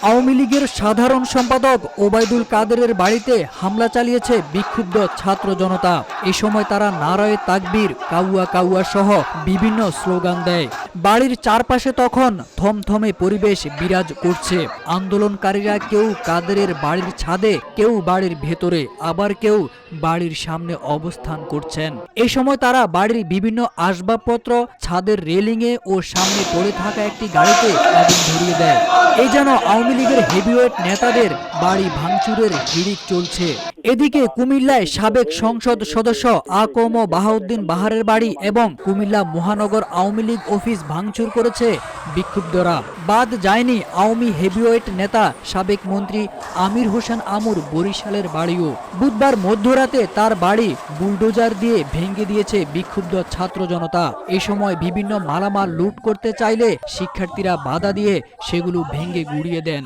আওয়ামী লীগের সাধারণ সম্পাদক ওবায়দুল কাদেরের বাড়িতে হামলা চালিয়েছে বিক্ষুব্ধ ছাত্র জনতা। এ সময় তারা নারায়ে তাকবীর, কাউয়া কাউয়া সহ বিভিন্ন স্লোগান দেয়। বাড়ির চারপাশে তখন থমথমে পরিবেশ বিরাজ করছে। আন্দোলনকারীরা কেউ কাদেরের বাড়ির ছাদে, কেউ বাড়ির ভেতরে, আবার কেউ বাড়ির সামনে অবস্থান করছেন। এ সময় তারা বাড়ির বিভিন্ন আসবাবপত্র ছাদের রেলিংয়ে ও সামনে পড়ে থাকা একটি গাড়িতে আগুন ধরিয়ে দেয়। এই যেন আওয়ামী লীগের হেভিওয়েট নেতাদের বাড়ি ভাঙচুরের হিড়িক চলছে। এদিকে কুমিল্লায় সাবেক সংসদ সদস্য আকম বাহাউদ্দিন বাহারের বাড়ি এবং কুমিল্লা মহানগর আওয়ামী লীগ অফিস ভাঙচুর করেছে বিক্ষুব্ধরা। বাদ যায়নি আওয়ামী হেভিওয়েট নেতা সাবেক মন্ত্রী আমির হোসেন আমুর বরিশালের বাড়িও। বুধবার মধ্যরাতে তার বাড়ি বুলডোজার দিয়ে ভেঙে দিয়েছে বিক্ষুব্ধ ছাত্র জনতা। এ সময় বিভিন্ন মালামাল লুট করতে চাইলে শিক্ষার্থীরা বাধা দিয়ে সেগুলো ভেঙে গুড়িয়ে দেন।